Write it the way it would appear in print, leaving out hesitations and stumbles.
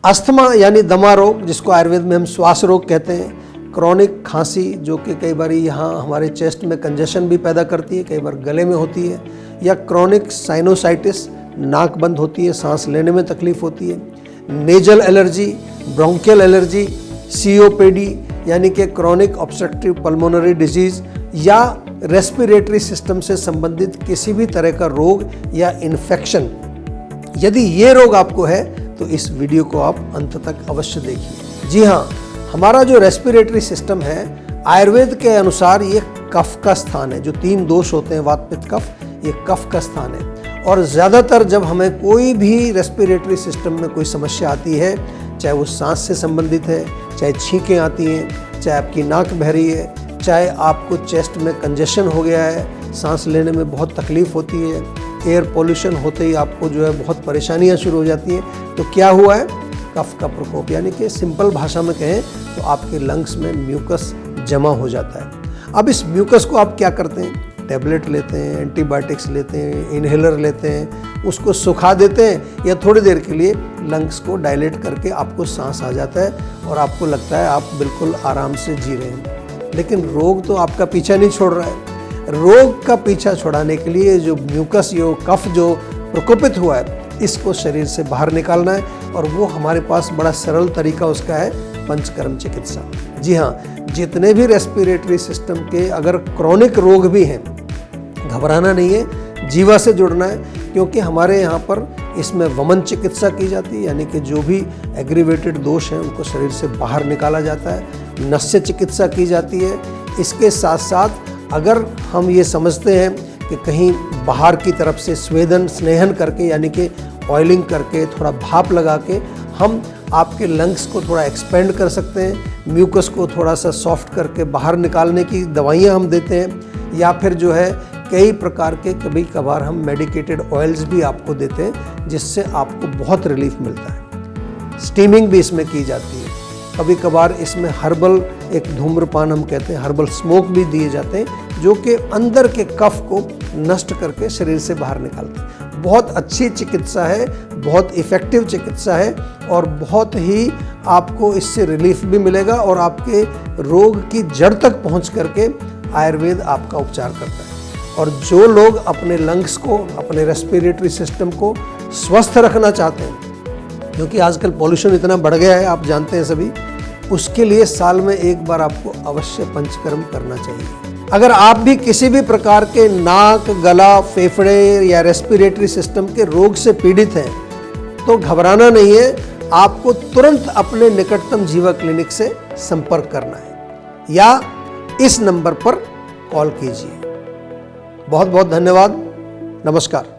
Asthma यानी दमा रोग, जिसको आयुर्वेद में हम श्वास रोग कहते हैं, क्रॉनिक खांसी जो कि कई बार यहाँ हमारे चेस्ट में कंजेशन भी पैदा करती है, कई बार गले में होती है, या क्रॉनिक साइनोसाइटिस, नाक बंद होती है, सांस लेने में तकलीफ होती है, nasal allergy, bronchial allergy, COPD यानी कि क्रॉनिक ऑब्स्ट्रक्टिव पल्मोनरी डिजीज़, या रेस्पिरेटरी सिस्टम से संबंधित किसी भी तरह का रोग या इन्फेक्शन, यदि ये रोग आपको है तो इस वीडियो को आप अंत तक अवश्य देखिए। जी हाँ, हमारा जो रेस्पिरेटरी सिस्टम है, आयुर्वेद के अनुसार ये कफ का स्थान है। जो 3 दोष होते हैं, वात पित्त कफ, ये कफ का स्थान है। और ज़्यादातर जब हमें कोई भी रेस्पिरेटरी सिस्टम में कोई समस्या आती है, चाहे वो सांस से संबंधित है, चाहे छींकें आती हैं, चाहे आपकी नाक बह रही है, चाहे आपको चेस्ट में कंजेशन हो गया है, सांस लेने में बहुत तकलीफ़ होती है, एयर पोल्यूशन होते ही आपको जो है बहुत परेशानियां शुरू हो जाती हैं, तो क्या हुआ है? कफ का प्रकोप। यानी कि सिंपल भाषा में कहें तो आपके लंग्स में म्यूकस जमा हो जाता है। अब इस म्यूकस को आप क्या करते हैं? टैबलेट लेते हैं, एंटीबायोटिक्स लेते हैं, इनहेलर लेते हैं, उसको सुखा देते हैं, या थोड़ी देर के लिए लंग्स को डायलेट करके आपको सांस आ जाता है और आपको लगता है आप बिल्कुल आराम से जी रहे हैं। लेकिन रोग तो आपका पीछा नहीं छोड़ रहा है। रोग का पीछा छुड़ाने के लिए जो म्यूकस, यो कफ जो प्रकोपित हुआ है, इसको शरीर से बाहर निकालना है, और वो हमारे पास बड़ा सरल तरीका उसका है, पंचकर्म चिकित्सा। जी हाँ, जितने भी रेस्पिरेटरी सिस्टम के अगर क्रॉनिक रोग भी हैं, घबराना नहीं है, जीवा से जुड़ना है, क्योंकि हमारे यहाँ पर इसमें वमन चिकित्सा की जाती है, यानी कि जो भी एग्रीवेटेड दोष हैं उनको शरीर से बाहर निकाला जाता है। नस्य चिकित्सा की जाती है। इसके साथ साथ अगर हम ये समझते हैं कि कहीं बाहर की तरफ से स्वेदन स्नेहन करके, यानी कि ऑयलिंग करके, थोड़ा भाप लगा के हम आपके लंग्स को थोड़ा एक्सपेंड कर सकते हैं, म्यूकस को थोड़ा सा सॉफ्ट करके बाहर निकालने की दवाइयाँ हम देते हैं, या फिर जो है कई प्रकार के कभी कभार हम मेडिकेटेड ऑयल्स भी आपको देते हैं, जिससे आपको बहुत रिलीफ मिलता है। स्टीमिंग भी इसमें की जाती है। कभी कभार इसमें हर्बल, एक धूम्रपान हम कहते हैं, हर्बल स्मोक भी दिए जाते हैं, जो कि अंदर के कफ को नष्ट करके शरीर से बाहर निकालते हैं। बहुत अच्छी चिकित्सा है, बहुत इफ़ेक्टिव चिकित्सा है, और बहुत ही आपको इससे रिलीफ भी मिलेगा, और आपके रोग की जड़ तक पहुंच करके आयुर्वेद आपका उपचार करता है। और जो लोग अपने लंग्स को, अपने रेस्पिरेटरी सिस्टम को स्वस्थ रखना चाहते हैं, क्योंकि आजकल पॉल्यूशन इतना बढ़ गया है, आप जानते हैं सभी, उसके लिए साल में एक बार आपको अवश्य पंचकर्म करना चाहिए। अगर आप भी किसी भी प्रकार के नाक, गला, फेफड़े या रेस्पिरेटरी सिस्टम के रोग से पीड़ित हैं, तो घबराना नहीं है, आपको तुरंत अपने निकटतम जीवा क्लिनिक से संपर्क करना है, या इस नंबर पर कॉल कीजिए। बहुत बहुत धन्यवाद। नमस्कार।